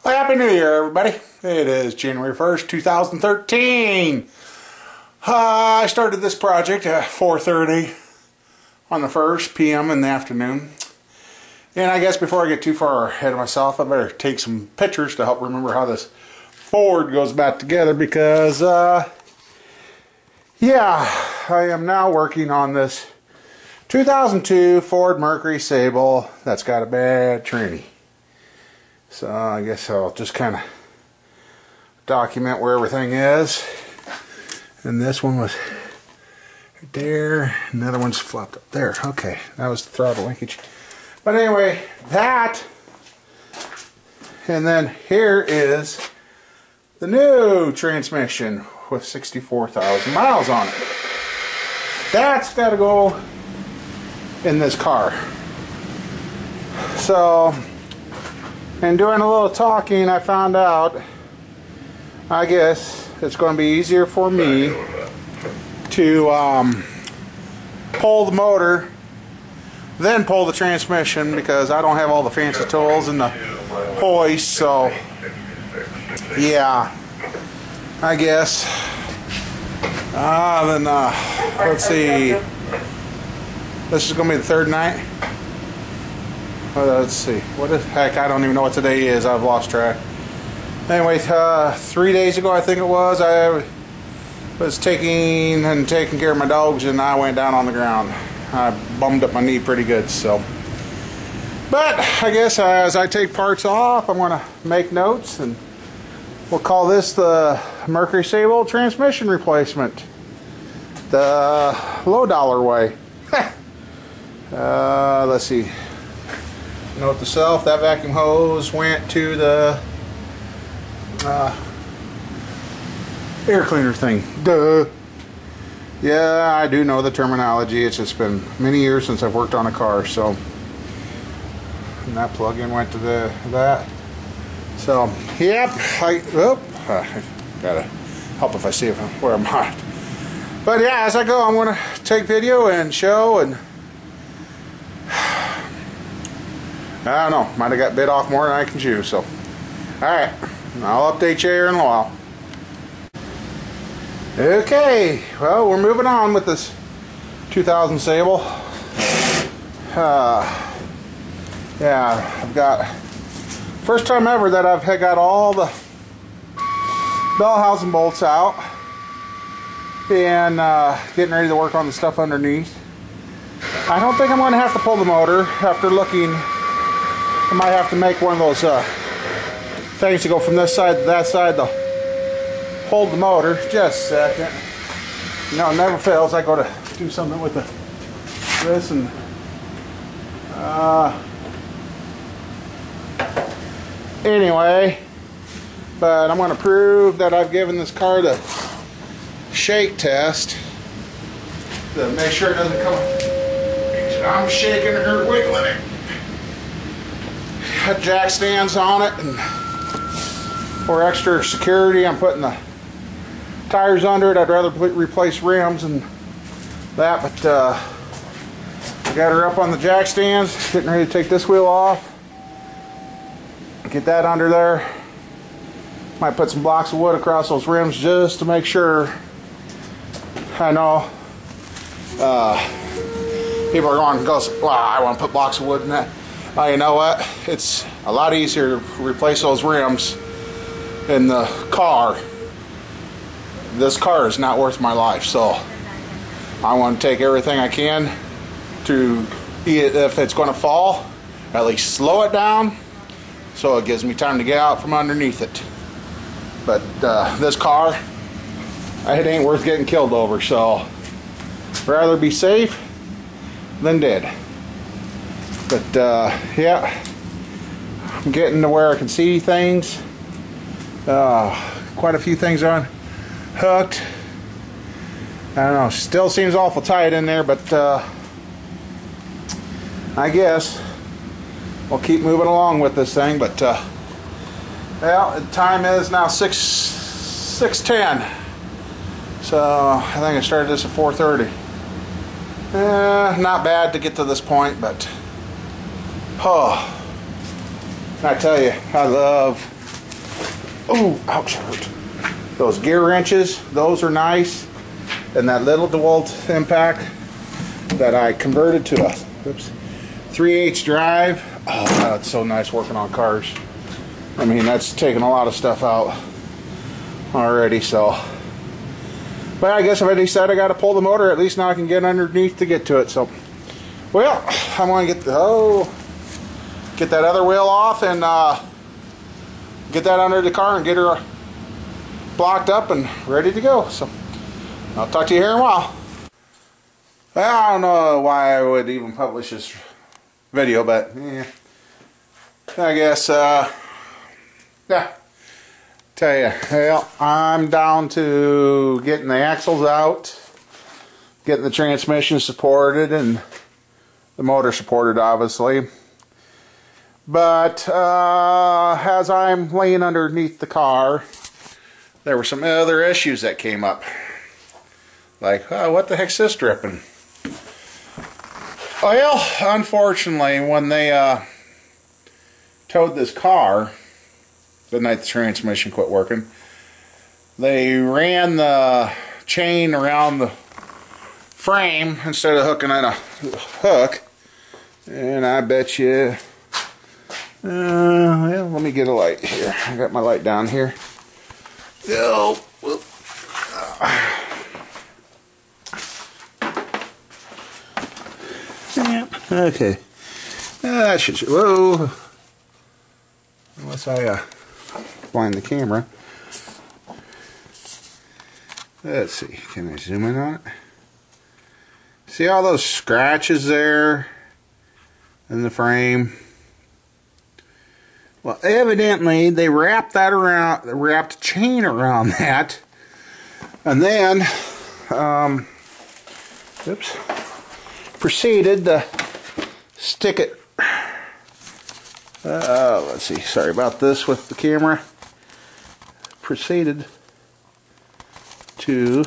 Well, Happy New Year, everybody. It is January 1st, 2013. I started this project at 4:30 on the 1st p.m. in the afternoon. And I guess before I get too far ahead of myself, I better take some pictures to help remember how this Ford goes back together because, yeah, I am now working on this 2002 Ford Mercury Sable that's got a bad tranny. So I guess I'll just kind of document where everything is. And this one was right there. Another one's flopped up there. Okay, that was the throttle linkage. But anyway, that. And then here is the new transmission with 64,000 miles on it. That's got to go in this car. So, and doing a little talking, I found out, I guess, it's going to be easier for me to pull the motor, then pull the transmission, because I don't have all the fancy tools and the hoist, so, yeah, I guess. Then, let's see, this is going to be the third night. Let's see, what is, heck, I don't even know what today is. I've lost track. Anyway, 3 days ago, I think it was, I was taking care of my dogs, and I went down on the ground. I bummed up my knee pretty good, so. But I guess as I take parts off, I'm going to make notes, and we'll call this the Mercury Sable transmission replacement, the low dollar way. Let's see. Note to self, that vacuum hose went to the air cleaner thing. Duh. Yeah, I do know the terminology. It's just been many years since I've worked on a car, so. And that plug-in went to that. So, yep. I gotta help if I see where I'm at. But yeah, as I go, I'm gonna take video and show and. I don't know, might have got bit off more than I can chew, so. Alright, I'll update you here in a while. Okay, well, we're moving on with this 2000 Sable. Yeah, I've got, first time ever that I've got all the bell housing bolts out and getting ready to work on the stuff underneath. I don't think I'm going to have to pull the motor after looking. I might have to make one of those things to go from this side to that side to hold the motor. Just a second. You know, it never fails. I go to do something with this and anyway, but I'm going to prove that I've given this car the shake test to make sure it doesn't come. I'm shaking it or wiggling it. Had jack stands on it, and for extra security I'm putting the tires under it. I'd rather replace rims and that, but I got her up on the jack stands, getting ready to take this wheel off, get that under there. Might put some blocks of wood across those rims just to make sure. I know people are going, well, I want to put blocks of wood in that. You know what? It's a lot easier to replace those rims in the car. This car is not worth my life, so I want to take everything I can to, if it's going to fall, at least slow it down so it gives me time to get out from underneath it. But this car, it ain't worth getting killed over, so rather be safe than dead. But yeah, I'm getting to where I can see things. Quite a few things are hooked. I don't know, still seems awful tight in there, but I guess we'll keep moving along with this thing. But well, the time is now 6:10. So I think I started this at 4:30. Not bad to get to this point, but oh, I tell you, I love Oh, ouch, hurt. Those gear wrenches, those are nice. And that little DeWalt impact that I converted to a 3/8 drive. Oh, that's so nice working on cars. I mean, that's taking a lot of stuff out already, so. But I guess if I decide I got to pull the motor, at least now I can get underneath to get to it. So, well, I'm going to get that other wheel off and get that under the car and get her blocked up and ready to go. So, I'll talk to you here in a while. Well, I don't know why I would even publish this video, but yeah, I guess, yeah. Tell you, well, I'm down to getting the axles out, getting the transmission supported, and the motor supported, obviously. But as I'm laying underneath the car, there were some other issues that came up. Like, oh, what the heck's this dripping? Well, unfortunately, when they towed this car, the night the transmission quit working, they ran the chain around the frame instead of hooking in a hook. And I bet you, well, let me get a light here. I got my light down here. Oh, okay. That should, whoa. Unless I blind the camera. Let's see, can I zoom in on it? See all those scratches there in the frame? Well, evidently they wrapped that around, wrapped a chain around that, and then, oops, proceeded to stick it. Let's see, sorry about this with the camera. Proceeded to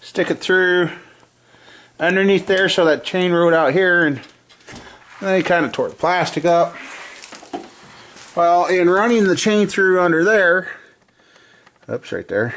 stick it through underneath there so that chain rode out here, and they kind of tore the plastic up. Well, in running the chain through under there, oops, right there.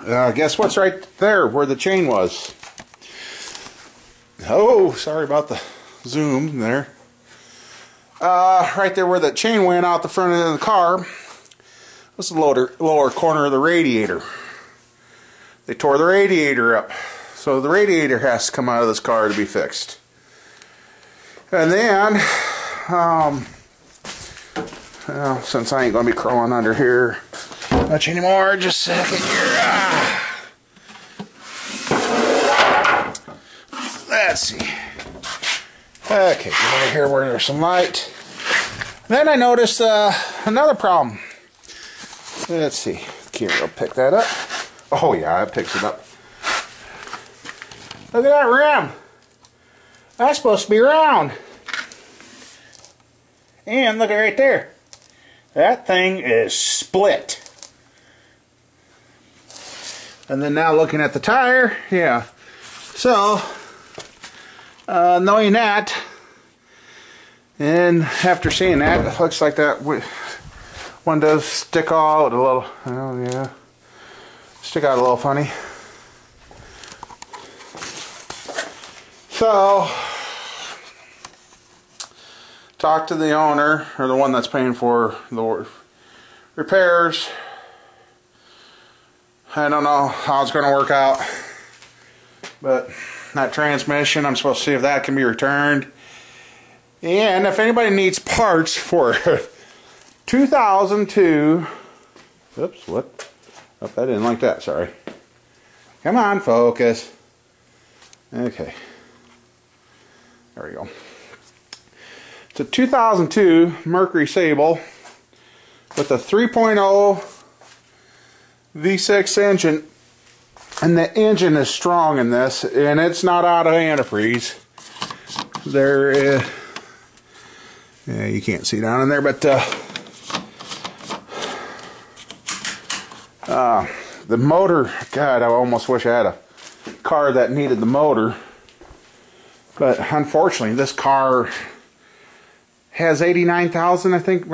Guess what's right there where the chain was? Oh, sorry about the zoom there. Right there where the chain went out the front of the car was the lower corner of the radiator. They tore the radiator up. So the radiator has to come out of this car to be fixed. And then, well, since I ain't going to be crawling under here much anymore, just a second here. Let's see. Okay, get over here where there's some light. Then I noticed another problem. Let's see. Camera will pick that up. Oh yeah, it picks it up. Look at that rim. That's supposed to be round. And look at right there. That thing is split. And then now looking at the tire, yeah. So, knowing that, and after seeing that, it looks like that one does stick out a little. Oh yeah, stick out a little funny. So, talk to the owner, or the one that's paying for the repairs. I don't know how it's going to work out, but that transmission, I'm supposed to see if that can be returned. And if anybody needs parts for 2002, oops, what? Oh, I didn't like that, sorry. Come on, focus. Okay. There we go. It's a 2002 Mercury Sable with a 3.0 V6 engine. And the engine is strong in this, and it's not out of antifreeze. There is, yeah, you can't see down in there, but the motor, God, I almost wish I had a car that needed the motor. But unfortunately, this car has 89,000, I think.